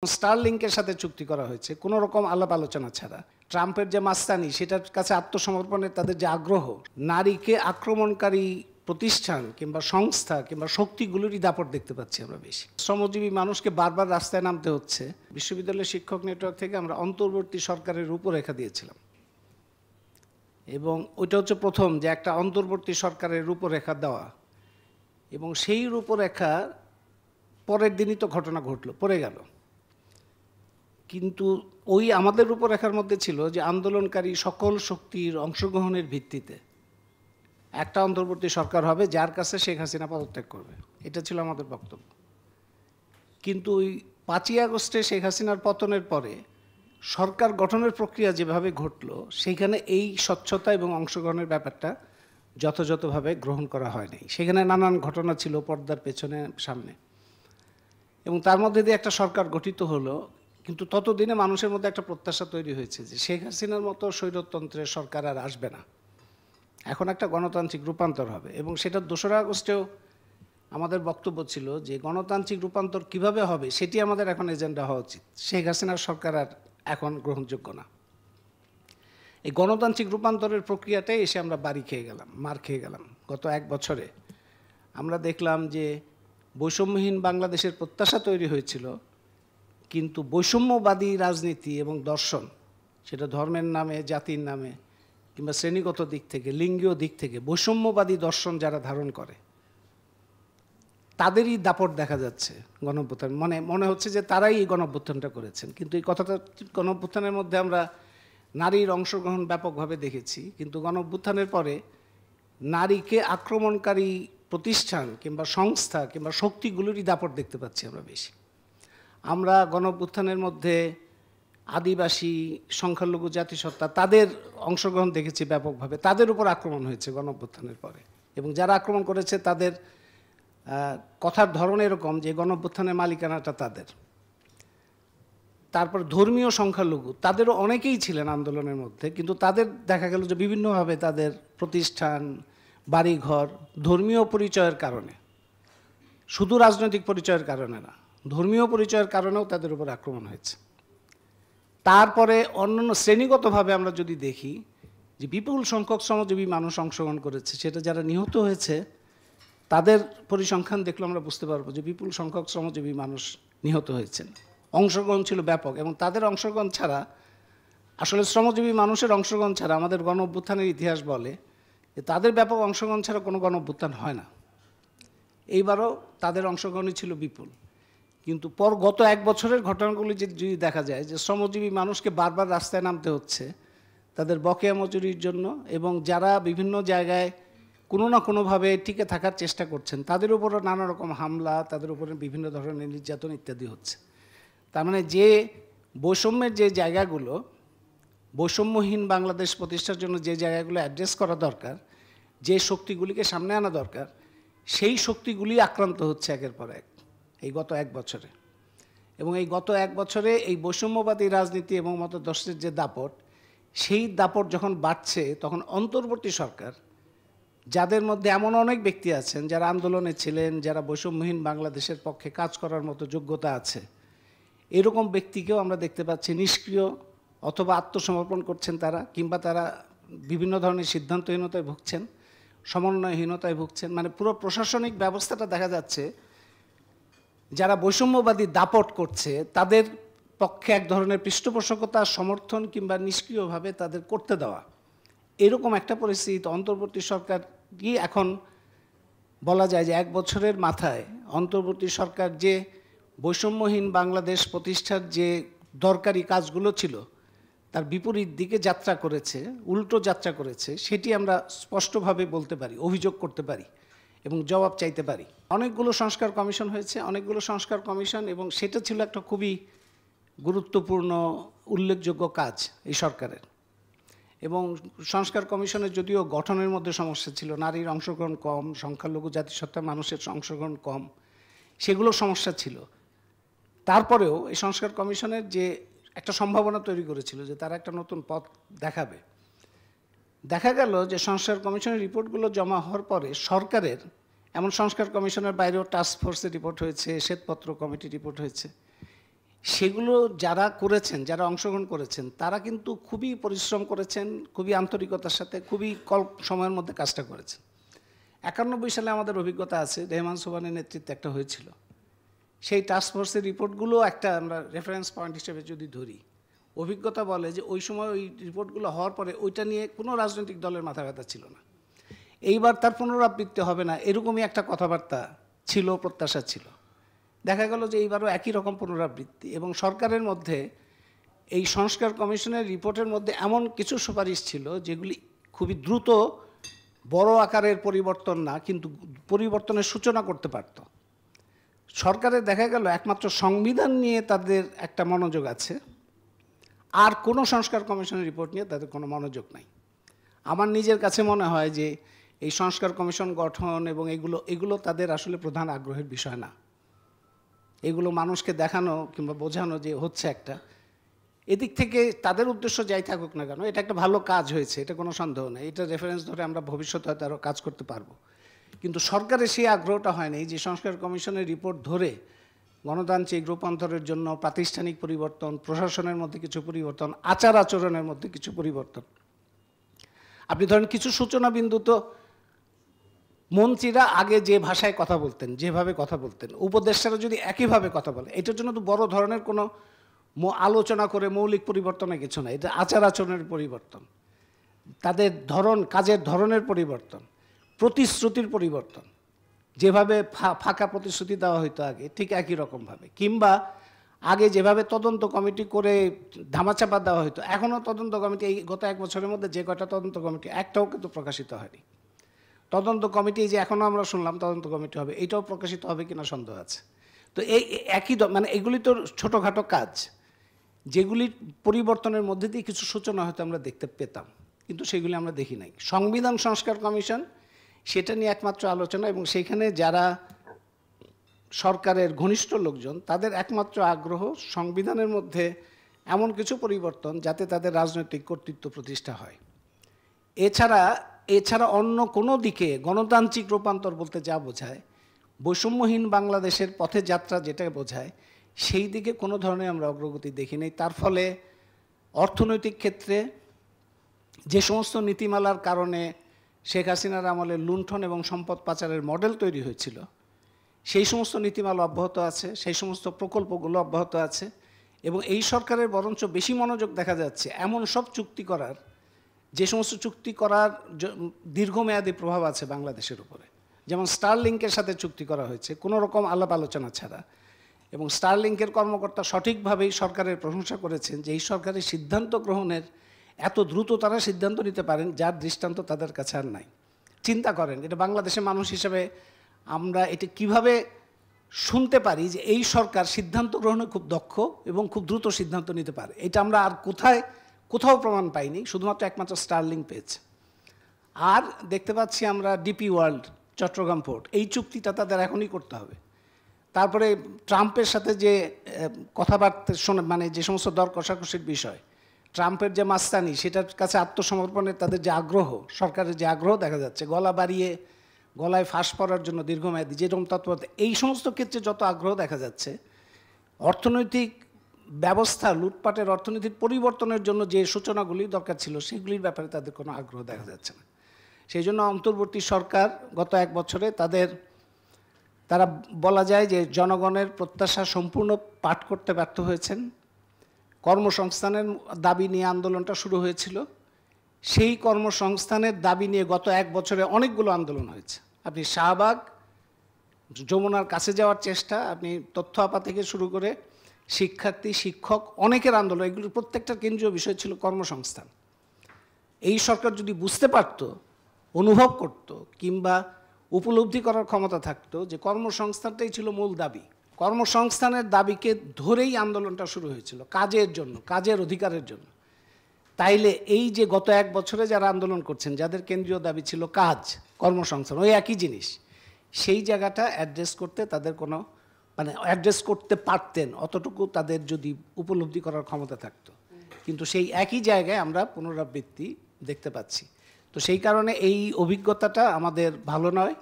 স্টারলিংকের সাথে চুক্তি করা হয়েছে কোনো রকম আলাপ আলোচনা ছাড়া। ট্রাম্পের যে মাস্তানি, সেটার কাছে আত্মসমর্পণের তাদের যে আগ্রহ, নারীকে আক্রমণকারী প্রতিষ্ঠান কিংবা সংস্থা কিংবা শক্তিগুলোরই দাপট দেখতে পাচ্ছি আমরা বেশি। শ্রমজীবী মানুষকে বারবার রাস্তায় নামতে হচ্ছে। বিশ্ববিদ্যালয়ের শিক্ষক নেটওয়ার্ক থেকে আমরা অন্তর্বর্তী সরকারের রূপরেখা দিয়েছিলাম, এবং ওইটা হচ্ছে প্রথম যে একটা অন্তর্বর্তী সরকারের রূপরেখা দেওয়া, এবং সেই রূপরেখা পরের দিনই তো ঘটনা ঘটলো, পড়ে গেল। কিন্তু ওই আমাদের রূপরেখার মধ্যে ছিল যে আন্দোলনকারী সকল শক্তির অংশগ্রহণের ভিত্তিতে একটা অন্তর্বর্তী সরকার হবে যার কাছে শেখ হাসিনা পদত্যাগ করবে। এটা ছিল আমাদের বক্তব্য। কিন্তু ওই 5ই আগস্টে শেখ হাসিনার পতনের পরে সরকার গঠনের প্রক্রিয়া যেভাবে ঘটলো, সেইখানে এই স্বচ্ছতা এবং অংশগ্রহণের ব্যাপারটা যথাযথভাবে গ্রহণ করা হয়নি। সেখানে নানান ঘটনা ছিল পর্দার পেছনে সামনে, এবং তার মধ্যে দিয়ে একটা সরকার গঠিত হলো। কিন্তু ততদিনে মানুষের মধ্যে একটা প্রত্যাশা তৈরি হয়েছে যে শেখ হাসিনার মতো স্বৈরতন্ত্রের সরকার আর আসবে না, এখন একটা গণতান্ত্রিক রূপান্তর হবে। এবং সেটা 2রা আগস্টেও আমাদের বক্তব্য ছিল যে গণতান্ত্রিক রূপান্তর কিভাবে হবে সেটি আমাদের এখন এজেন্ডা হওয়া উচিত। শেখ হাসিনার সরকার আর এখন গ্রহণযোগ্য না। এই গণতান্ত্রিক রূপান্তরের প্রক্রিয়াটাই এসে আমরা বাড়ি খেয়ে গেলাম, মার খেয়ে গেলাম। গত 1 বছরে আমরা দেখলাম যে বৈষম্যহীন বাংলাদেশের প্রত্যাশা তৈরি হয়েছিল, কিন্তু বৈষম্যবাদী রাজনীতি এবং দর্শন, সেটা ধর্মের নামে, জাতির নামে কিংবা শ্রেণীগত দিক থেকে, লিঙ্গীয় দিক থেকে বৈষম্যবাদী দর্শন যারা ধারণ করে, তাদেরই দাপট দেখা যাচ্ছে গণঅভ্যুত্থান। মনে হচ্ছে যে তারাই এই গণঅভ্যুত্থানটা করেছেন। কিন্তু এই কথাটা, গণঅভ্যুত্থানের মধ্যে আমরা নারীর অংশগ্রহণ ব্যাপকভাবে দেখেছি, কিন্তু গণঅভ্যুত্থানের পরে নারীকে আক্রমণকারী প্রতিষ্ঠান কিংবা সংস্থা কিংবা শক্তিগুলোরই দাপট দেখতে পাচ্ছি আমরা বেশি। আমরা গণঅভ্যুত্থানের মধ্যে আদিবাসী, সংখ্যালঘু জাতিসত্তা, তাদের অংশগ্রহণ দেখেছি ব্যাপকভাবে। তাদের উপর আক্রমণ হয়েছে গণঅভ্যুত্থানের পরে, এবং যারা আক্রমণ করেছে তাদের কথার ধরন এরকম যে গণঅভ্যুত্থানের মালিকানাটা তাদের। তারপর ধর্মীয় সংখ্যালঘু, তাদেরও অনেকেই ছিলেন আন্দোলনের মধ্যে, কিন্তু তাদের দেখা গেল যে বিভিন্নভাবে তাদের প্রতিষ্ঠান, বাড়িঘর, ধর্মীয় পরিচয়ের কারণে, শুধু রাজনৈতিক পরিচয়ের কারণে না, ধর্মীয় পরিচয়ের কারণেও তাদের উপর আক্রমণ হয়েছে। তারপরে অন্যান্য শ্রেণীগতভাবে আমরা যদি দেখি যে বিপুল সংখ্যক শ্রমজীবী মানুষ অংশগ্রহণ করেছে, সেটা যারা নিহত হয়েছে তাদের পরিসংখ্যান দেখলে আমরা বুঝতে পারবো যে বিপুল সংখ্যক শ্রমজীবী মানুষ নিহত হয়েছেন। অংশগ্রহণ ছিল ব্যাপক, এবং তাদের অংশগ্রহণ ছাড়া, আসলে শ্রমজীবী মানুষের অংশগ্রহণ ছাড়া আমাদের গণঅভ্যুত্থানের ইতিহাস বলে যে তাদের ব্যাপক অংশগ্রহণ ছাড়া কোনো গণঅভ্যুত্থান হয় না। এইবারও তাদের অংশগ্রহণই ছিল বিপুল। কিন্তু গত 1 বছরের ঘটনাগুলি যদি দেখা যায় যে শ্রমজীবী মানুষকে বারবার রাস্তায় নামতে হচ্ছে তাদের বকেয়া মজুরির জন্য, এবং যারা বিভিন্ন জায়গায় কোনো না কোনোভাবে টিকে থাকার চেষ্টা করছেন তাদের উপরও নানা রকম হামলা, তাদের উপরে বিভিন্ন ধরনের নির্যাতন ইত্যাদি হচ্ছে। তার মানে যে বৈষম্যের যে জায়গাগুলো, বৈষম্যহীন বাংলাদেশ প্রতিষ্ঠার জন্য যে জায়গাগুলো অ্যাড্রেস করা দরকার, যে শক্তিগুলিকে সামনে আনা দরকার, সেই শক্তিগুলি আক্রান্ত হচ্ছে একের পর এক এই গত 1 বছরে। এবং এই গত 1 বছরে এই বৈষম্যবাদী রাজনীতি এবং মতাদর্শের যে দাপট, সেই দাপট যখন বাড়ছে, তখন অন্তর্বর্তী সরকার, যাদের মধ্যে এমন অনেক ব্যক্তি আছেন যারা আন্দোলনে ছিলেন, যারা বৈষম্যহীন বাংলাদেশের পক্ষে কাজ করার মতো যোগ্যতা আছে, এরকম ব্যক্তিকেও আমরা দেখতে পাচ্ছি নিষ্ক্রিয় অথবা আত্মসমর্পণ করছেন তারা, কিংবা তারা বিভিন্ন ধরনের সিদ্ধান্তহীনতায় ভুগছেন, সমন্বয়হীনতায় ভুগছেন। মানে পুরো প্রশাসনিক ব্যবস্থাটা দেখা যাচ্ছে যারা বৈষম্যবাদী দাপট করছে তাদের পক্ষে এক ধরনের পৃষ্ঠপোষকতা, সমর্থন কিংবা নিষ্ক্রিয়ভাবে তাদের করতে দেওয়া, এরকম একটা পরিস্থিতি অন্তর্বর্তী সরকার কি এখন বলা যায় যে 1 বছরের মাথায় অন্তর্বর্তী সরকার যে বৈষম্যহীন বাংলাদেশ প্রতিষ্ঠার যে দরকারি কাজগুলো ছিল তার বিপরীত দিকে যাত্রা করেছে, উল্টো যাত্রা করেছে, সেটি আমরা স্পষ্টভাবে বলতে পারি, অভিযোগ করতে পারি এবং জবাব চাইতে পারি। অনেকগুলো সংস্কার কমিশন হয়েছে, অনেকগুলো সংস্কার কমিশন, এবং সেটা ছিল একটা খুবই গুরুত্বপূর্ণ উল্লেখযোগ্য কাজ এই সরকারের। এবং সংস্কার কমিশনের যদিও গঠনের মধ্যে সমস্যা ছিল, নারীর অংশগ্রহণ কম, সংখ্যালঘু জাতিসত্তার মানুষের অংশগ্রহণ কম, সেগুলো সমস্যা ছিল। তারপরেও এই সংস্কার কমিশনের যে একটা সম্ভাবনা তৈরি করেছিল যে তারা একটা নতুন পথ দেখাবে, দেখা গেল যে সংস্কার কমিশনের রিপোর্টগুলো জমা হওয়ার পরে সরকারের, এমন সংস্কার কমিশনের বাইরেও টাস্ক ফোর্সের রিপোর্ট হয়েছে, শ্বেতপত্র কমিটি রিপোর্ট হয়েছে, সেগুলো যারা করেছেন, যারা অংশগ্রহণ করেছেন, তারা কিন্তু খুবই পরিশ্রম করেছেন, খুবই আন্তরিকতার সাথে, খুবই কল্প সময়ের মধ্যে কাজটা করেছেন। 91 সালে আমাদের অভিজ্ঞতা আছে, রেহমান সোবহানের নেতৃত্বে একটা হয়েছিল। সেই টাস্কফোর্সের রিপোর্টগুলো একটা আমরা রেফারেন্স পয়েন্ট হিসেবে যদি ধরি, অভিজ্ঞতা বলে যে ওই সময় ওই রিপোর্টগুলো হওয়ার পরে ওইটা নিয়ে কোনো রাজনৈতিক দলের মাথা ব্যথা ছিল না। এইবার তার পুনরাবৃত্তি হবে না এরকমই একটা কথাবার্তা ছিল, প্রত্যাশা ছিল। দেখা গেল যে এইবারও একই রকম পুনরাবৃত্তি, এবং সরকারের মধ্যে এই সংস্কার কমিশনের রিপোর্টের মধ্যে এমন কিছু সুপারিশ ছিল যেগুলি খুবই দ্রুত, বড় আকারের পরিবর্তন না, কিন্তু পরিবর্তনের সূচনা করতে পারত। সরকারের দেখা গেল একমাত্র সংবিধান নিয়ে তাদের একটা মনোযোগ আছে, আর কোনো সংস্কার কমিশনের রিপোর্ট নিয়ে তাদের কোনো মনোযোগ নাই। আমার নিজের কাছে মনে হয় যে এই সংস্কার কমিশন গঠন এবং এগুলো তাদের আসলে প্রধান আগ্রহের বিষয় না। এগুলো মানুষকে দেখানো কিংবা বোঝানো যে হচ্ছে একটা, এদিক থেকে তাদের উদ্দেশ্য যাই থাকুক না কেন, এটা একটা ভালো কাজ হয়েছে, এটা কোনো সন্দেহ নেই। এটা রেফারেন্স ধরে আমরা ভবিষ্যতে হয়তো আরও কাজ করতে পারবো। কিন্তু সরকারের সেই আগ্রহটা হয়নি যে সংস্কার কমিশনের রিপোর্ট ধরে গণতান্ত্রিক রূপান্তরের জন্য প্রাতিষ্ঠানিক পরিবর্তন, প্রশাসনের মধ্যে কিছু পরিবর্তন, আচার আচরণের মধ্যে কিছু পরিবর্তন। আপনি ধরেন কিছু সূচনা বিন্দু তো মন্ত্রীরা আগে যে ভাষায় কথা বলতেন, যেভাবে কথা বলতেন, উপদেষ্টারা যদি একইভাবে কথা বলে, এটার জন্য তো বড় ধরনের কোনো আলোচনা করে মৌলিক পরিবর্তনের কিছু না। এটা আচার আচরণের পরিবর্তন, তাদের ধরন, কাজের ধরনের পরিবর্তন, প্রতিশ্রুতির পরিবর্তন। যেভাবে ফাঁকা প্রতিশ্রুতি দেওয়া হইতো আগে, ঠিক একই রকমভাবে, কিংবা আগে যেভাবে তদন্ত কমিটি করে ধামাচাপা দেওয়া হইতো, এখনও তদন্ত কমিটি, এই গত 1 বছরের মধ্যে যে কয়টা তদন্ত কমিটি, একটাও কিন্তু প্রকাশিত হয়নি। তদন্ত কমিটি যে এখনও আমরা শুনলাম তদন্ত কমিটি হবে, এইটাও প্রকাশিত হবে কিনা সন্দেহ আছে। তো এই একই মানে এগুলি তো ছোটোখাটো কাজ, যেগুলির পরিবর্তনের মধ্যে দিয়ে কিছু সূচনা হয়তো আমরা দেখতে পেতাম, কিন্তু সেগুলি আমরা দেখি নাই। সংবিধান সংস্কার কমিশন, সেটা নিয়ে একমাত্র আলোচনা, এবং সেখানে যারা সরকারের ঘনিষ্ঠ লোকজন, তাদের একমাত্র আগ্রহ সংবিধানের মধ্যে এমন কিছু পরিবর্তন যাতে তাদের রাজনৈতিক কর্তৃত্ব প্রতিষ্ঠা হয়। এছাড়া অন্য কোনো দিকে গণতান্ত্রিক রূপান্তর বলতে যা বোঝায়, বৈষম্যহীন বাংলাদেশের পথে যাত্রা যেটা বোঝায়, সেই দিকে কোনো ধরনের আমরা অগ্রগতি দেখি নাই। তার ফলে অর্থনৈতিক ক্ষেত্রে যে সমস্ত নীতিমালার কারণে শেখ হাসিনার আমলে লুণ্ঠন এবং সম্পদ পাচারের মডেল তৈরি হয়েছিল, সেই সমস্ত নীতিমালা অব্যাহত আছে, সেই সমস্ত প্রকল্পগুলো অব্যাহত আছে, এবং এই সরকারের বরঞ্চ বেশি মনোযোগ দেখা যাচ্ছে এমন সব চুক্তি করার, যে সমস্ত চুক্তি করার দীর্ঘমেয়াদী প্রভাব আছে বাংলাদেশের উপরে। যেমন স্টারলিংকের সাথে চুক্তি করা হয়েছে কোনো রকম আলাপ আলোচনা ছাড়া, এবং স্টারলিংকের কর্মকর্তা সঠিকভাবেই সরকারের প্রশংসা করেছেন যে এই সরকারের সিদ্ধান্ত গ্রহণের এত দ্রুত তারা সিদ্ধান্ত নিতে পারেন, যার দৃষ্টান্ত তাদের কাছে আর নাই। চিন্তা করেন, এটা বাংলাদেশের মানুষ হিসেবে আমরা এটা কিভাবে শুনতে পারি যে এই সরকার সিদ্ধান্ত গ্রহণে খুব দক্ষ এবং খুব দ্রুত সিদ্ধান্ত নিতে পারে। এটা আমরা আর কোথাও প্রমাণ পাইনি, শুধুমাত্র একমাত্র স্টারলিং পেয়েছে। আর দেখতে পাচ্ছি আমরা ডিপি ওয়ার্ল্ড, চট্টগ্রাম পোর্ট, এই চুক্তিটা তাদের এখনই করতে হবে। তারপরে ট্রাম্পের সাথে যে কথাবার্তা শোনে, মানে যে সমস্ত দর কষাকষির বিষয়, ট্রাম্পের যে মাস্তানি, সেটার কাছে আত্মসমর্পণের তাদের যে আগ্রহ, সরকারের যে আগ্রহ দেখা যাচ্ছে, গলা বাড়িয়ে গলায় ফাঁস পড়ার জন্য দীর্ঘমেয়াদী যেরকম তৎপরতা, এই সমস্ত ক্ষেত্রে যত আগ্রহ দেখা যাচ্ছে, অর্থনৈতিক ব্যবস্থা, লুটপাটের অর্থনীতির পরিবর্তনের জন্য যে সূচনাগুলি দরকার ছিল, সেগুলির ব্যাপারে তাদের কোনো আগ্রহ দেখা যাচ্ছে না। সেই জন্য অন্তর্বর্তী সরকার গত 1 বছরে তারা বলা যায় যে জনগণের প্রত্যাশা সম্পূর্ণ পাঠ করতে ব্যর্থ হয়েছেন। কর্মসংস্থানের দাবি নিয়ে আন্দোলনটা শুরু হয়েছিল, সেই কর্মসংস্থানের দাবি নিয়ে গত 1 বছরে অনেকগুলো আন্দোলন হয়েছে। আপনি শাহবাগ, যমুনার কাছে যাওয়ার চেষ্টা, আপনি তথ্য আপা থেকে শুরু করে শিক্ষার্থী, শিক্ষক, অনেকের আন্দোলন, এগুলোর প্রত্যেকটার কেন্দ্রীয় বিষয় ছিল কর্মসংস্থান। এই সরকার যদি বুঝতে পারত, অনুভব করত, কিংবা উপলব্ধি করার ক্ষমতা থাকতো যে কর্মসংস্থানটাই ছিল মূল দাবি, কর্মসংস্থানের দাবিকে ধরেই আন্দোলনটা শুরু হয়েছিল, কাজের জন্য, কাজের অধিকারের জন্য, তাইলে এই যে গত 1 বছরে যারা আন্দোলন করছেন, যাদের কেন্দ্রীয় দাবি ছিল কাজ, কর্মসংস্থান, ওই একই জিনিস, সেই জায়গাটা অ্যাড্রেস করতে তাদের কোনো অ্যাড্রেস করতে পারতেন, অতটুকু তাদের যদি উপলব্ধি করার ক্ষমতা থাকতো। কিন্তু সেই একই জায়গায় আমরা পুনরাবৃত্তি দেখতে পাচ্ছি। তো সেই কারণে এই অভিজ্ঞতাটা আমাদের ভালো নয়,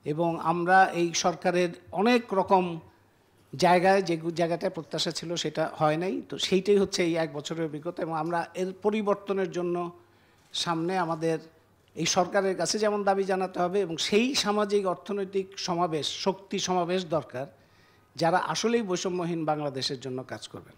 এবং আমরা এই সরকারের অনেক রকম জায়গায় যে জায়গাটায় প্রত্যাশা ছিল সেটা হয় নাই। তো সেইটাই হচ্ছে এই 1 বছরের অভিজ্ঞতা, এবং আমরা এর পরিবর্তনের জন্য সামনে আমাদের এই সরকারের কাছে যেমন দাবি জানাতে হবে, এবং সেই সামাজিক অর্থনৈতিক সমাবেশ, শক্তি সমাবেশ দরকার যারা আসলেই বৈষম্যহীন বাংলাদেশের জন্য কাজ করবেন।